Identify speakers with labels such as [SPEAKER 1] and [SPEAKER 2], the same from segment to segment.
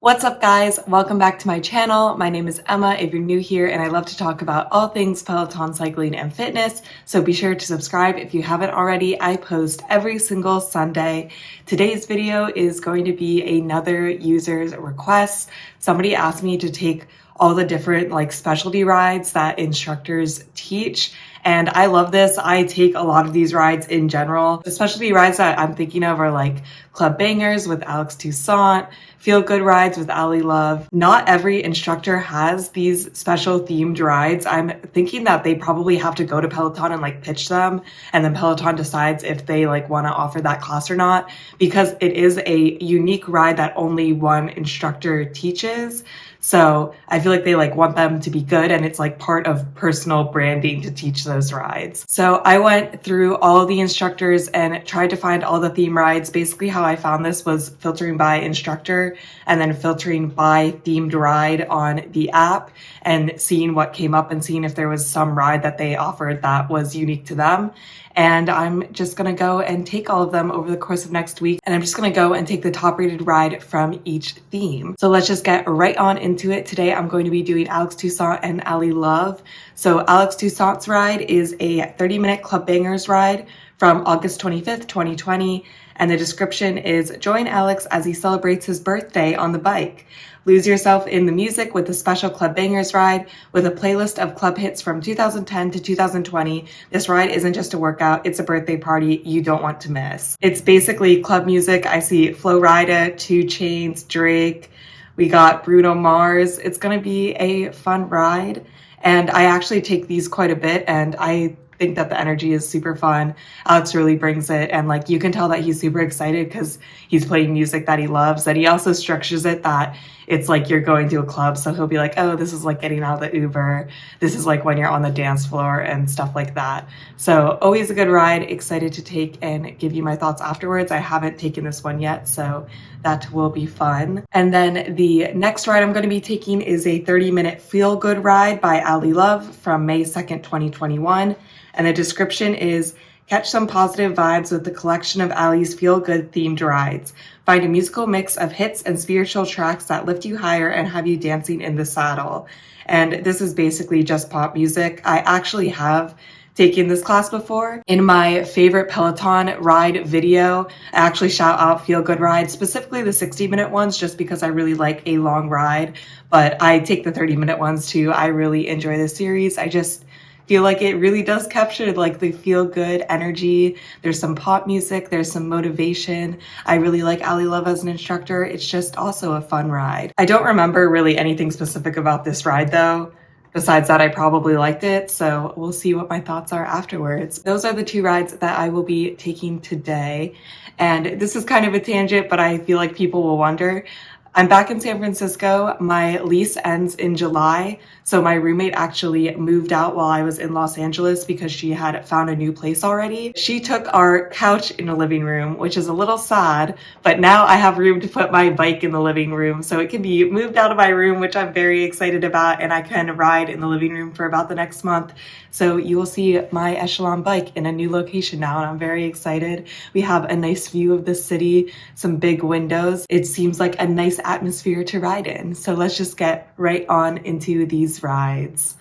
[SPEAKER 1] What's up guys? Welcome back to my channel. My name is Emma if you're new here, and I love to talk about all things Peloton cycling and fitness, so be sure to subscribe if you haven't already. I post every single Sunday. Today's video is going to be another user's request. Somebody asked me to take all the different specialty rides that instructors teach. And I love this. I take a lot of these rides in general. The specialty rides that I'm thinking of are like club bangers with Toussaint, feel good rides with Ali Love. Not every instructor has these special themed rides. I'm thinking that they probably have to go to Peloton and pitch them, and then Peloton decides if they want to offer that class or not, because it is a unique ride that only one instructor teaches. So I feel like they want them to be good, and it's part of personal branding to teach those rides. So I went through all of the instructors and tried to find all the theme rides. Basically how I found this was filtering by instructor and then filtering by themed ride on the app and seeing what came up and seeing if there was some ride that they offered that was unique to them. And I'm just gonna go and take all of them over the course of next week. And I'm just gonna go and take the top rated ride from each theme. So let's just get right on into it. Today, I'm going to be doing Toussaint and Ali Love. So Toussaint's ride is a 30-minute Club Bangers ride from August 25th, 2020. And the description is, join Alex as he celebrates his birthday on the bike. Lose yourself in the music with a special Club Bangers ride with a playlist of club hits from 2010 to 2020. This ride isn't just a workout, it's a birthday party you don't want to miss. It's basically club music. I see Flo Rida, 2 Chainz, Drake. We got Bruno Mars. It's gonna be a fun ride. And I actually take these quite a bit, and I think that the energy is super fun. Alex really brings it, and you can tell that he's super excited because he's playing music that he loves. And he also structures it that it's you're going to a club, so he'll be like, oh, this is getting out of the Uber, this is when you're on the dance floor and stuff like that. So always a good ride. Excited to take and give you my thoughts afterwards. I haven't taken this one yet, so that will be fun. And then the next ride I'm going to be taking is a 30-minute feel good ride by Ali Love from May 2nd, 2021. And the description is, catch some positive vibes with the collection of Ali's feel-good themed rides. Find a musical mix of hits and spiritual tracks that lift you higher and have you dancing in the saddle. And this is basically just pop music. I actually have taken this class before. In my favorite Peloton ride video, I actually shout out feel good rides, specifically the 60-minute ones, just because I really like a long ride. But I take the 30-minute ones too. I really enjoy this series. I just feel like it really does capture the feel good energy. There's some pop music, there's some motivation. I really like Ali Love as an instructor. It's just also a fun ride. I don't remember really anything specific about this ride though. Besides that, I probably liked it, so we'll see what my thoughts are afterwards. Those are the 2 rides that I will be taking today. And this is kind of a tangent, but I feel like people will wonder. I'm back in San Francisco. My lease ends in July. So my roommate actually moved out while I was in Los Angeles because she had found a new place already. She took our couch in the living room, which is a little sad, but now I have room to put my bike in the living room. So it can be moved out of my room, which I'm very excited about, and I can ride in the living room for about the next month. So you will see my Echelon bike in a new location now, and I'm very excited. We have a nice view of the city, some big windows. It seems like a nice atmosphere to ride in. So let's just get right on into these rides.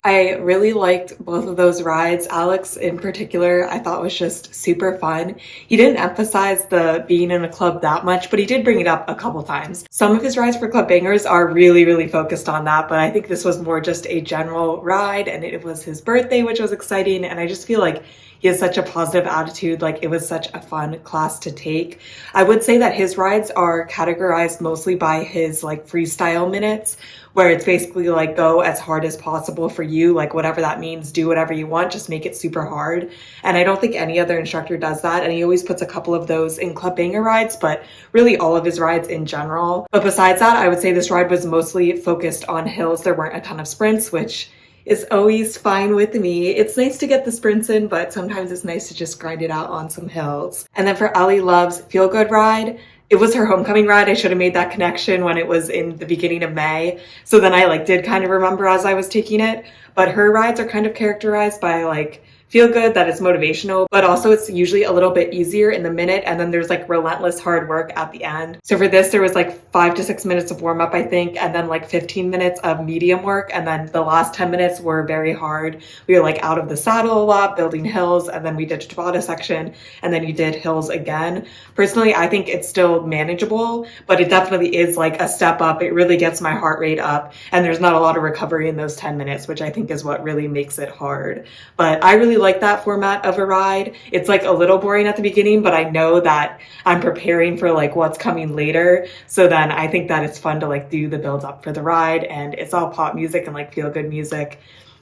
[SPEAKER 1] I really liked both of those rides. Alex in particular, I thought was just super fun. He didn't emphasize the being in a club that much, but he did bring it up a couple times. Some of his rides for Club Bangers are really focused on that, but I think this was more just a general ride, and it was his birthday, which was exciting. And I just feel like he has such a positive attitude. It was such a fun class to take. I would say that his rides are categorized mostly by his freestyle minutes, where it's basically go as hard as possible for you, whatever that means, do whatever you want, just make it super hard. And I don't think any other instructor does that. And he always puts a couple of those in Club Banger rides, but really all of his rides in general. But besides that, I would say this ride was mostly focused on hills. There weren't a ton of sprints, which is always fine with me. It's nice to get the sprints in, but sometimes it's nice to just grind it out on some hills. And then for Ellie Love's Feel Good ride, it was her homecoming ride. I should have made that connection when it was in the beginning of May. So then I did kind of remember as I was taking it, but her rides are kind of characterized by feel good, that it's motivational, but also it's usually a little bit easier in the minute, and then there's relentless hard work at the end. So for this, there was 5 to 6 minutes of warm up, I think, and then 15 minutes of medium work, and then the last 10 minutes were very hard. We were out of the saddle a lot, building hills, and then we did a Tabata section, and then you did hills again. Personally, I think it's still manageable, but it definitely is a step up. It really gets my heart rate up, and there's not a lot of recovery in those 10 minutes, which I think is what really makes it hard. But I really like that format of a ride. It's a little boring at the beginning, but I know that I'm preparing for what's coming later. So then I think that it's fun to do the build up for the ride, and it's all pop music and feel good music.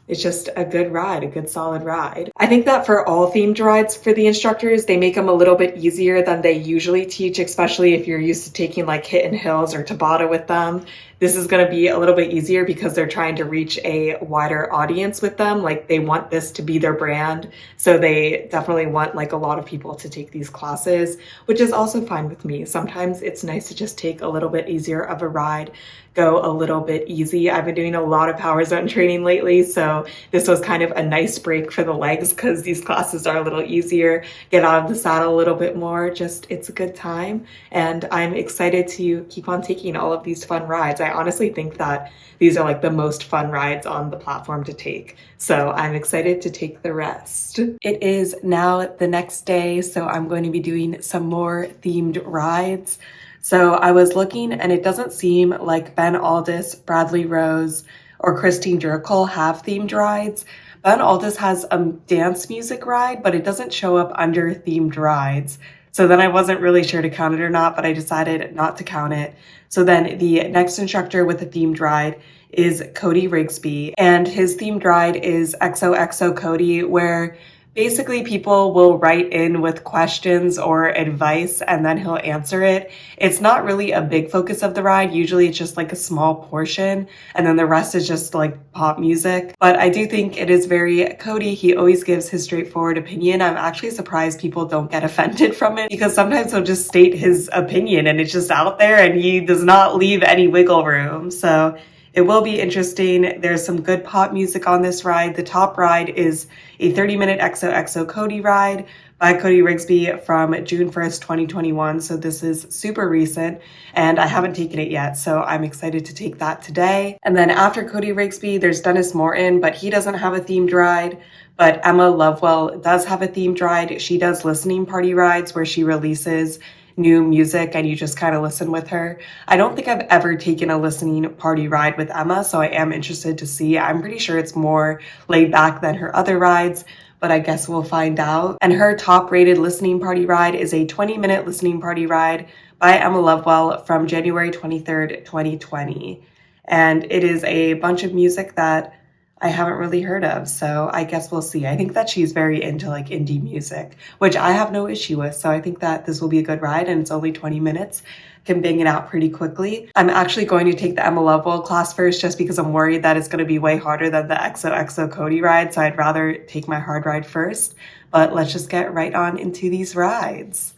[SPEAKER 1] It's just a good ride, a good solid ride. I think that for all themed rides for the instructors, they make them a little bit easier than they usually teach, especially if you're used to taking hidden hills or Tabata with them. This is going to be a little bit easier because they're trying to reach a wider audience with them. They want this to be their brand. So they definitely want a lot of people to take these classes, which is also fine with me. Sometimes it's nice to just take a little bit easier of a ride, go a little bit easy. I've been doing a lot of power zone training lately, so this was kind of a nice break for the legs because these classes are a little easier, get out of the saddle a little bit more. It's a good time, and I'm excited to keep on taking all of these fun rides. I honestly think that these are the most fun rides on the platform to take, so I'm excited to take the rest. It is now the next day, so I'm going to be doing some more themed rides. So I was looking, and it doesn't seem like Ben Aldis, Bradley Rose, or Christine Jerkle have themed rides. Ben Aldis has a dance music ride, but it doesn't show up under themed rides. So then I wasn't really sure to count it or not, but I decided not to count it. So then the next instructor with a themed ride is Cody Rigsby, and his themed ride is XOXO Cody, where basically people will write in with questions or advice and then he'll answer it. It's not really a big focus of the ride. Usually it's just a small portion, and then the rest is just pop music. But I do think it is very Cody. He always gives his straightforward opinion. I'm actually surprised people don't get offended from it, because sometimes he'll just state his opinion and it's just out there and he does not leave any wiggle room. So it will be interesting. There's some good pop music on this ride. The top ride is a 30-minute XOXO Cody ride by Cody Rigsby from June 1st, 2021. So this is super recent, and I haven't taken it yet. So I'm excited to take that today. And then after Cody Rigsby, there's Dennis Morton, but he doesn't have a themed ride. But Emma Lovewell does have a themed ride. She does listening party rides where she releases new music and you just kind of listen with her. I don't think I've ever taken a listening party ride with Emma, so I am interested to see. I'm pretty sure it's more laid back than her other rides, but I guess we'll find out. And her top rated listening party ride is a 20-minute listening party ride by Emma Lovewell from January 23rd, 2020. And it is a bunch of music that I haven't really heard of, so I guess we'll see. I think that she's very into indie music, which I have no issue with, so I think that this will be a good ride, and it's only 20 minutes. Can bang it out pretty quickly. I'm actually going to take the Emma Lovewell class first just because I'm worried that it's going to be way harder than the XOXO Cody ride, so I'd rather take my hard ride first. But let's just get right on into these rides.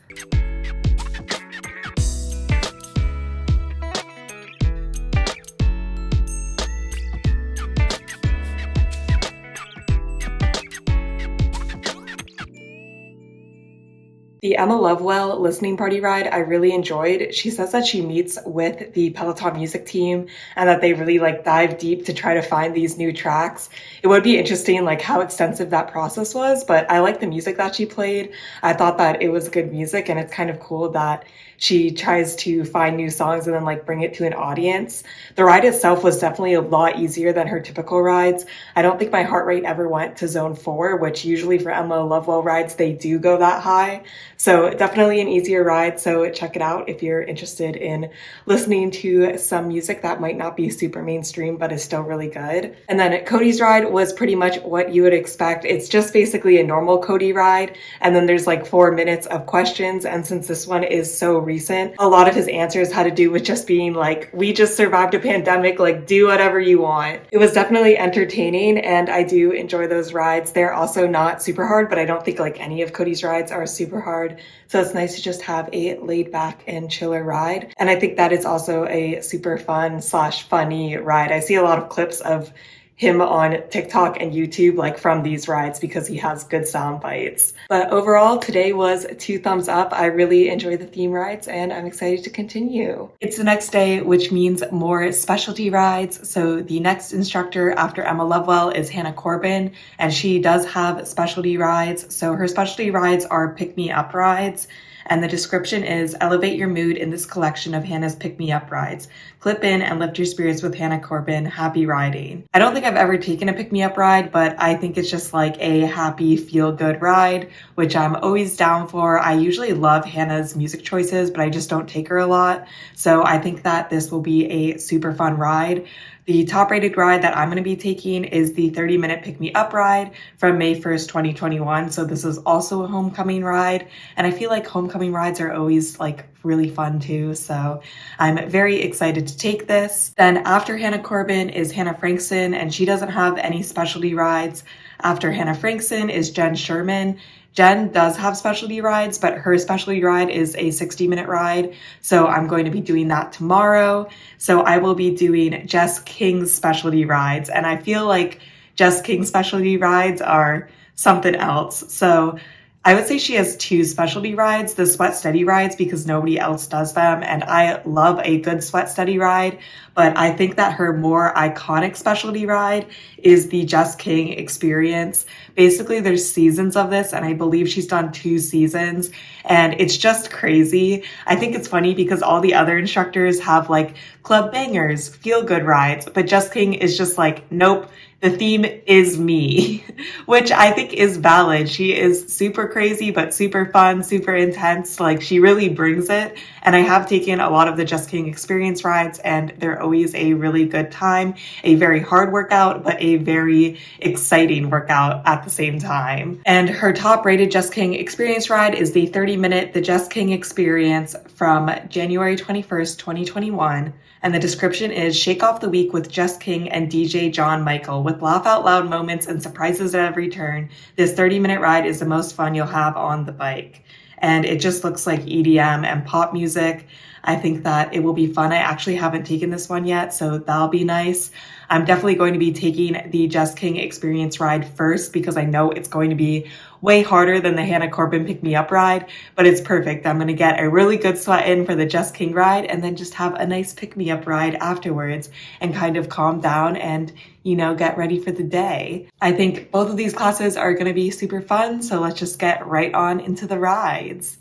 [SPEAKER 1] The Emma Lovewell listening party ride I really enjoyed. She says that she meets with the Peloton music team and that they really dive deep to try to find these new tracks. It would be interesting how extensive that process was, but I like the music that she played. I thought that it was good music, and it's kind of cool that she tries to find new songs and then bring it to an audience. The ride itself was definitely a lot easier than her typical rides. I don't think my heart rate ever went to zone 4, which usually for Emma Lovewell rides, they do go that high. So definitely an easier ride. So check it out if you're interested in listening to some music that might not be super mainstream, but is still really good. And then Cody's ride was pretty much what you would expect. It's just basically a normal Cody ride. And then there's like 4 minutes of questions. And since this one is so recent, a lot of his answers had to do with just being like, we just survived a pandemic, like do whatever you want. It was definitely entertaining and I do enjoy those rides. They're also not super hard, but I don't think like any of Cody's rides are super hard. So it's nice to just have a laid back and chiller ride. And I think that is also a super fun / funny ride. I see a lot of clips of him on TikTok and YouTube, like from these rides, because he has good sound bites. But overall, today was 2 thumbs up. I really enjoy the theme rides and I'm excited to continue. It's the next day, which means more specialty rides. So the next instructor after Emma Lovewell is Hannah Corbin, and she does have specialty rides. So her specialty rides are pick-me-up rides. And the description is, elevate your mood in this collection of Hannah's pick-me-up rides. Clip in and lift your spirits with Hannah Corbin. Happy riding. I don't think I've ever taken a pick-me-up ride, but I think it's just like a happy, feel-good ride, which I'm always down for. I usually love Hannah's music choices, but I just don't take her a lot. So I think that this will be a super fun ride. The top rated ride that I'm going to be taking is the 30-minute Pick Me Up ride from May 1st, 2021. So this is also a homecoming ride. And I feel like homecoming rides are always like really fun too. So I'm very excited to take this. Then after Hannah Corbin is Hannah Frankson, and she doesn't have any specialty rides. After Hannah Frankson is Jenn Sherman. Jenn does have specialty rides, but her specialty ride is a 60-minute ride. So I'm going to be doing that tomorrow. So I will be doing Jess King's specialty rides. And I feel like Jess King's specialty rides are something else. So I would say she has 2 specialty rides, the Sweat Steady rides, because nobody else does them. And I love a good Sweat Steady ride, but I think that her more iconic specialty ride is the Jess King Experience. Basically, there's seasons of this, and I believe she's done 2 seasons, and it's just crazy. I think it's funny because all the other instructors have like club bangers, feel good rides, but Jess King is just like, nope. The theme is me, which I think is valid. She is super crazy, but super fun, super intense. Like she really brings it. And I have taken a lot of the Jess King Experience rides, and they're always a really good time, a very hard workout, but a very exciting workout at the same time. And her top rated Jess King Experience ride is the 30-minute The Jess King Experience from January 21st, 2021. And the description is, shake off the week with Jess King and DJ John Michael. With laugh out loud moments and surprises at every turn, this 30-minute ride is the most fun you'll have on the bike. And it just looks like EDM and pop music. I think that it will be fun. I actually haven't taken this one yet, so that'll be nice. I'm definitely going to be taking the Jess King Experience ride first because I know it's going to be way harder than the Hannah Corbin Pick Me Up ride, but it's perfect. I'm going to get a really good sweat in for the Jess King ride and then just have a nice Pick Me Up ride afterwards and kind of calm down and, you know, get ready for the day. I think both of these classes are going to be super fun, so let's just get right on into the rides.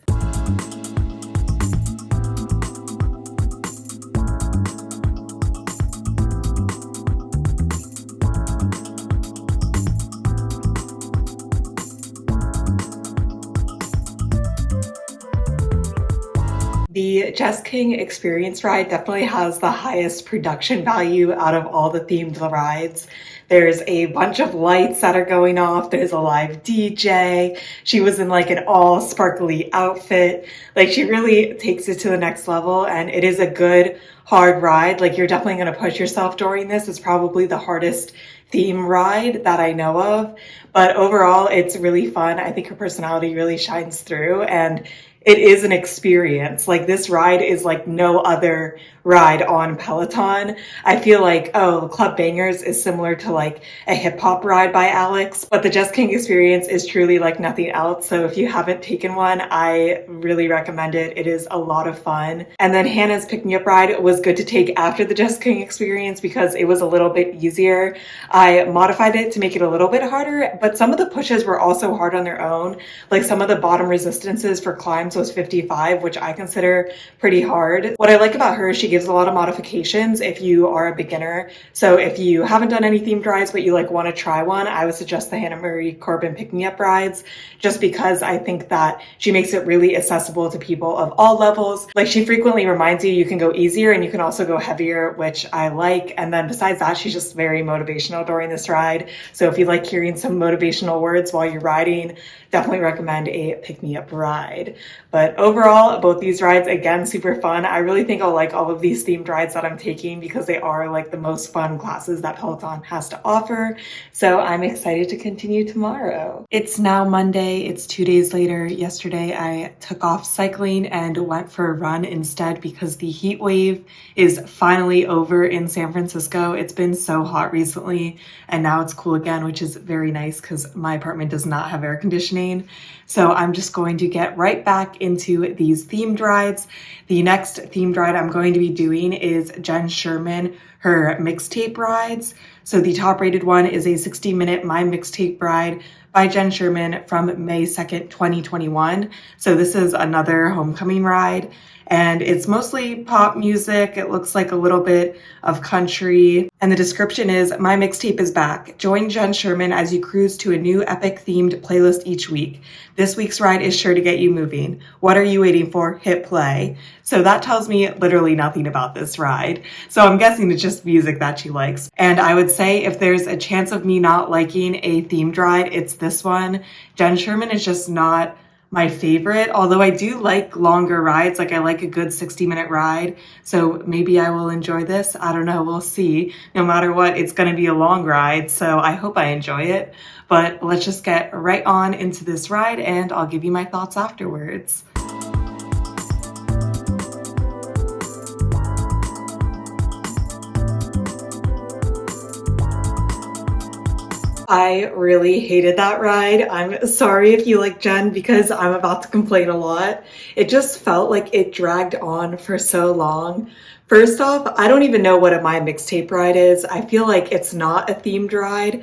[SPEAKER 1] The Jess King Experience ride definitely has the highest production value out of all the themed rides. There's a bunch of lights that are going off. There's a live DJ. She was in like an all sparkly outfit. Like she really takes it to the next level, and it is a good hard ride. Like you're definitely going to push yourself during this. It's probably the hardest theme ride that I know of, but overall it's really fun. I think her personality really shines through, and it is an experience. Like this ride is like no other ride on Peloton. I feel like, oh, Club Bangers is similar to like a hip hop ride by Alex, but the Jess King Experience is truly like nothing else. So if you haven't taken one, I really recommend it. It is a lot of fun. And then Hannah's Pick Me Up ride was good to take after the Jess King Experience because it was a little bit easier. I modified it to make it a little bit harder, but some of the pushes were also hard on their own. Like some of the bottom resistances for climbs times was 55, which I consider pretty hard. What I like about her is she gives a lot of modifications if you are a beginner. So if you haven't done any themed rides, but you like want to try one, I would suggest the Hannah Marie Corbin Pick Me Up rides, just because I think that she makes it really accessible to people of all levels. Like, she frequently reminds you can go easier and you can also go heavier, which I like. And then besides that, she's just very motivational during this ride. So if you like hearing some motivational words while you're riding, definitely recommend a Pick Me Up ride. But overall, both these rides, again, super fun. I really think I'll like all of these themed rides that I'm taking because they are like the most fun classes that Peloton has to offer. So I'm excited to continue tomorrow. It's now Monday. It's 2 days later. Yesterday, I took off cycling and went for a run instead because the heat wave is finally over in San Francisco. It's been so hot recently and now it's cool again, which is very nice because my apartment does not have air conditioning. So I'm just going to get right back into these themed rides. The next themed ride I'm going to be doing is Jenn Sherman, her mixtape rides. So the top rated one is a 60-minute My Mixtape ride by Jenn Sherman from May 2nd, 2021. So this is another homecoming ride. And it's mostly pop music. It looks like a little bit of country. And the description is, "My mixtape is back. Join Jenn Sherman as you cruise to a new epic themed playlist each week. This week's ride is sure to get you moving. What are you waiting for? Hit play." So that tells me literally nothing about this ride. So I'm guessing it's just music that she likes. And I would say if there's a chance of me not liking a themed ride, it's this one. Jenn Sherman is just not my favorite, although I do like longer rides. Like, I like a good 60-minute ride, so maybe I will enjoy this. I don't know, we'll see. No matter what, it's gonna be a long ride, so I hope I enjoy it. But let's just get right on into this ride and I'll give you my thoughts afterwards. I really hated that ride. I'm sorry if you like Jenn because I'm about to complain a lot. It just felt like it dragged on for so long. First off, I don't even know what a My Mixtape ride is. I feel like it's not a themed ride.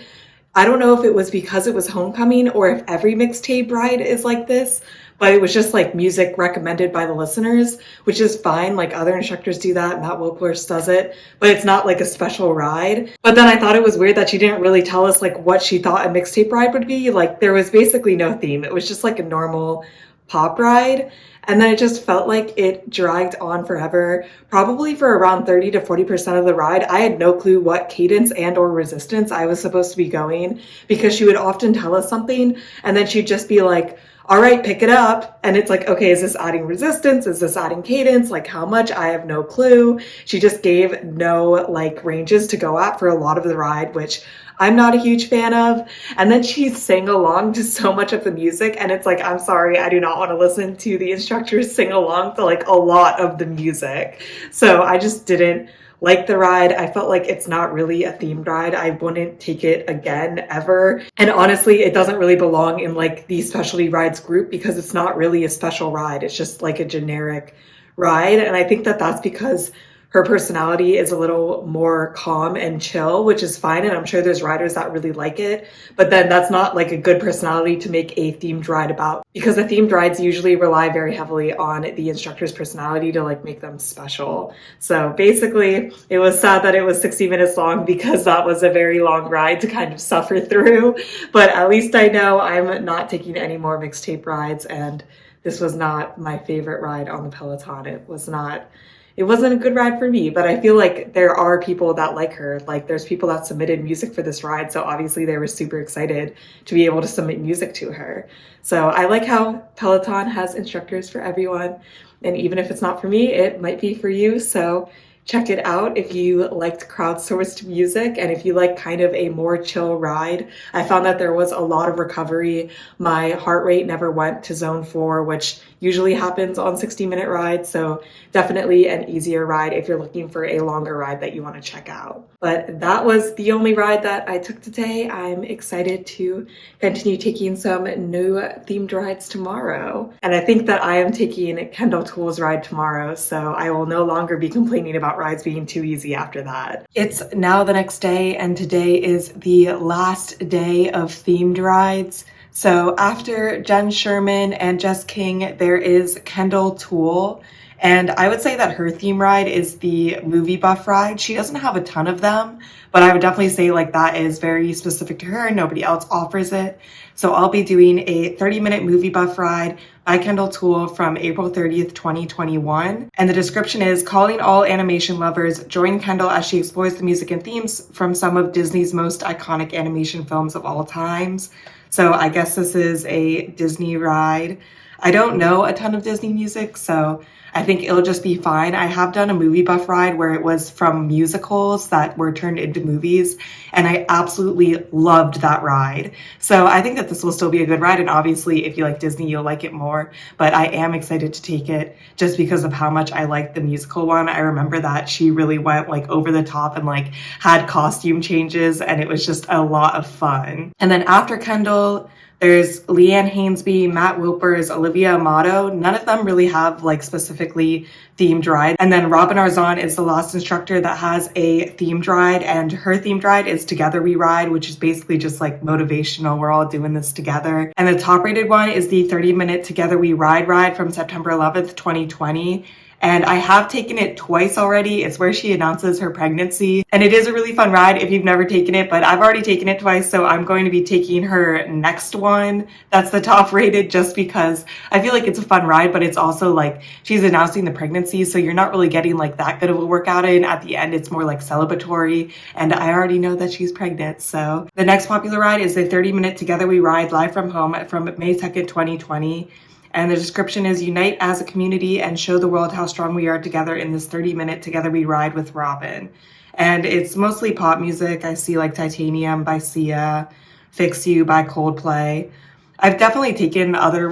[SPEAKER 1] I don't know if it was because it was homecoming or if every mixtape ride is like this, but it was just like music recommended by the listeners, which is fine. Like, other instructors do that. Matt Wilpers does it, but it's not like a special ride. But then I thought it was weird that she didn't really tell us like what she thought a mixtape ride would be. Like, there was basically no theme. It was just like a normal pop ride. And then it just felt like it dragged on forever, probably for around 30 to 40% of the ride. I had no clue what cadence and or resistance I was supposed to be going, because she would often tell us something and then she'd just be like, all right, pick it up. And it's like, okay, is this adding resistance? Is this adding cadence? Like, how much? I have no clue. She just gave no like ranges to go at for a lot of the ride, which I'm not a huge fan of. And then she sang along to so much of the music. And it's like, I'm sorry, I do not want to listen to the instructors sing along to like a lot of the music. So I just didn't like the ride. I felt like it's not really a themed ride. I wouldn't take it again ever. And honestly, it doesn't really belong in like the specialty rides group because it's not really a special ride. It's just like a generic ride. And I think that that's because her personality is a little more calm and chill, which is fine. And I'm sure there's riders that really like it, but then that's not like a good personality to make a themed ride about, because the themed rides usually rely very heavily on the instructor's personality to like make them special. So basically, it was sad that it was 60 minutes long because that was a very long ride to kind of suffer through, but at least I know I'm not taking any more mixtape rides, and this was not my favorite ride on the Peloton. It wasn't a good ride for me, but I feel like there are people that like her. Like, there's people that submitted music for this ride, so obviously they were super excited to be able to submit music to her. So I like how Peloton has instructors for everyone, and even if it's not for me, it might be for you. So check it out if you liked crowdsourced music and if you like kind of a more chill ride. I found that there was a lot of recovery. My heart rate never went to zone 4, which usually happens on 60-minute rides. So definitely an easier ride if you're looking for a longer ride that you want to check out. But that was the only ride that I took today. I'm excited to continue taking some new themed rides tomorrow. And I think that I am taking Kendall Toole's ride tomorrow, so I will no longer be complaining about rides being too easy after that. It's now the next day, and today is the last day of themed rides. So after Jenn, Sherman, and Jess King, there is Kendall, Toole. And I would say that her theme ride is the movie buff ride. She doesn't have a ton of them, but I would definitely say like that is very specific to her. Nobody else offers it. So I'll be doing a 30-minute movie buff ride by Kendall Toole from April 30th, 2021. And the description is, calling all animation lovers, join Kendall as she explores the music and themes from some of Disney's most iconic animation films of all times. So I guess this is a Disney ride. I don't know a ton of Disney music, so I think it'll just be fine. I have done a movie buff ride where it was from musicals that were turned into movies, and I absolutely loved that ride. So I think that this will still be a good ride, and obviously if you like Disney, you'll like it more, but I am excited to take it just because of how much I liked the musical one. I remember that she really went like over the top and like had costume changes, and it was just a lot of fun. And then after Kendall, there's Leanne Hainsby, Matt Wilpers, Olivia Amato. None of them really have like specifically themed ride. And then Robin Arzón is the last instructor that has a themed ride, and her themed ride is Together We Ride, which is basically just like motivational. We're all doing this together. And the top rated one is the 30-minute Together We Ride from September 11th, 2020. And I have taken it twice already. It's where she announces her pregnancy. And it is a really fun ride if you've never taken it, but I've already taken it twice, so I'm going to be taking her next one. That's the top rated, just because I feel like it's a fun ride, but it's also like she's announcing the pregnancy, so you're not really getting like that good of a workout in. At the end, it's more like celebratory, and I already know that she's pregnant. So the next popular ride is the 30-minute Together We Ride live from home from May 2nd, 2020. And the description is, unite as a community and show the world how strong we are together in this 30-minute Together We Ride with Robin. And it's mostly pop music. I see like Titanium by Sia, Fix You by Coldplay. I've definitely taken other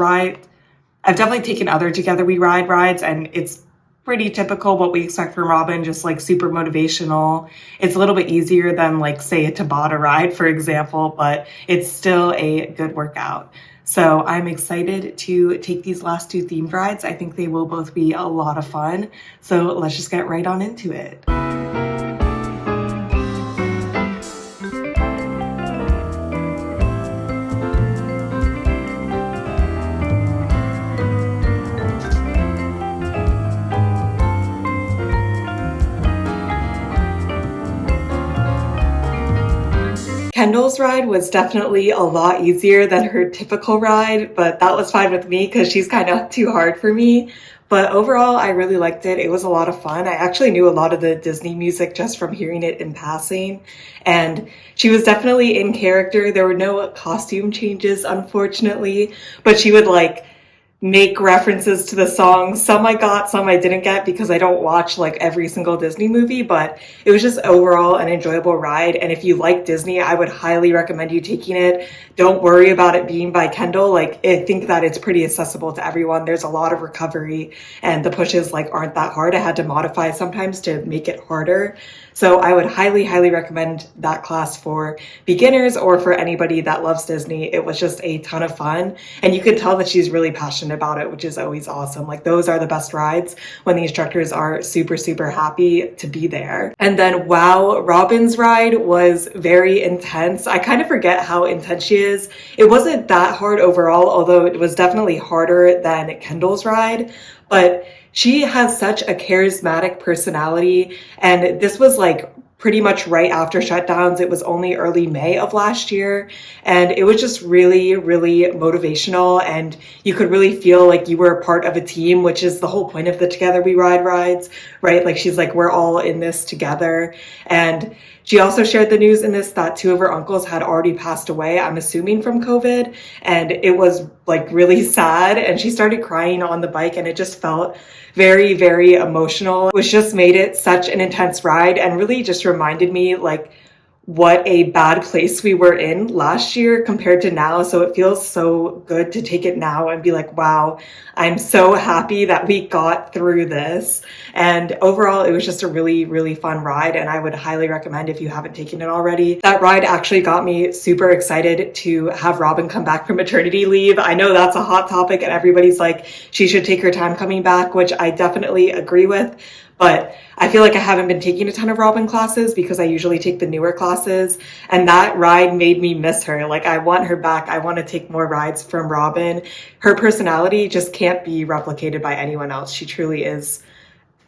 [SPEAKER 1] Together We Ride rides, and it's pretty typical what we expect from Robin, just like super motivational. It's a little bit easier than like say a Tabata ride, for example, but it's still a good workout. So I'm excited to take these last two themed rides. I think they will both be a lot of fun. So let's just get right on into it. Kendall's ride was definitely a lot easier than her typical ride, but that was fine with me because she's kind of too hard for me. But overall, I really liked it. It was a lot of fun. I actually knew a lot of the Disney music just from hearing it in passing. And she was definitely in character. There were no costume changes, unfortunately, but she would like make references to the songs. Some I got, some I didn't get because I don't watch like every single Disney movie, but it was just overall an enjoyable ride. And if you like Disney, I would highly recommend you taking it. Don't worry about it being by Kendall. Like, I think that it's pretty accessible to everyone. There's a lot of recovery and the pushes like aren't that hard. I had to modify sometimes to make it harder. So I would highly, highly recommend that class for beginners or for anybody that loves Disney. It was just a ton of fun. And you could tell that she's really passionate about it, which is always awesome. Like, those are the best rides when the instructors are super, super happy to be there. And then, wow, Robin's ride was very intense. I kind of forget how intense she is. It wasn't that hard overall, although it was definitely harder than Kendall's ride. But she has such a charismatic personality, and this was like pretty much right after shutdowns. It was only early May of last year, and it was just really, really motivational, and you could really feel like you were a part of a team, which is the whole point of the Together We Ride rides, right? Like, she's like, we're all in this together. And she also shared the news in this that two of her uncles had already passed away, I'm assuming from COVID, and it was like really sad, and she started crying on the bike, and it just felt very, very emotional, which just made it such an intense ride and really just reminded me like what a bad place we were in last year compared to now. So it feels so good to take it now and be like, wow, I'm so happy that we got through this. And overall, it was just a really, really fun ride, and I would highly recommend if you haven't taken it already. That ride actually got me super excited to have Robin come back from maternity leave. I know that's a hot topic and everybody's like, she should take her time coming back, which I definitely agree with. But I feel like I haven't been taking a ton of Robin classes because I usually take the newer classes, and that ride made me miss her. Like, I want her back. I want to take more rides from Robin. Her personality just can't be replicated by anyone else. She truly is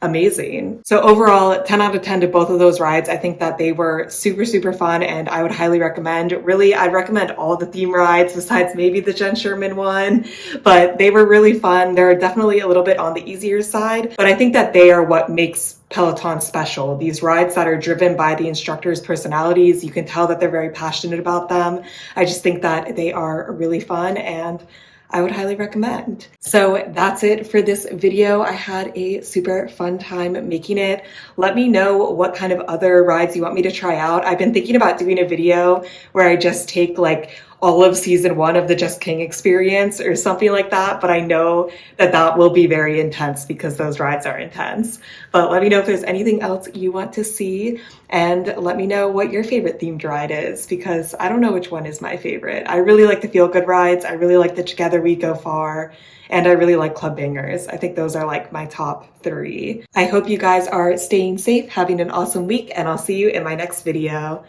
[SPEAKER 1] amazing. So overall, 10 out of 10 to both of those rides. I think that they were super, super fun, and I would highly recommend. Really, I'd recommend all the theme rides besides maybe the Jenn Sherman one, but they were really fun. They're definitely a little bit on the easier side, but I think that they are what makes Peloton special. These rides that are driven by the instructors' personalities, you can tell that they're very passionate about them. I just think that they are really fun, and I would highly recommend. So that's it for this video. I had a super fun time making it. Let me know what kind of other rides you want me to try out. I've been thinking about doing a video where I just take like all of season 1 of the Just King experience or something like that, but I know that that will be very intense because those rides are intense. But let me know if there's anything else you want to see, and let me know what your favorite themed ride is, because I don't know which one is my favorite. I really like the feel good rides. I really like the Together We Go Far, and I really like Club Bangers. I think those are like my top 3. I hope you guys are staying safe, having an awesome week, and I'll see you in my next video.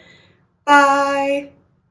[SPEAKER 1] Bye!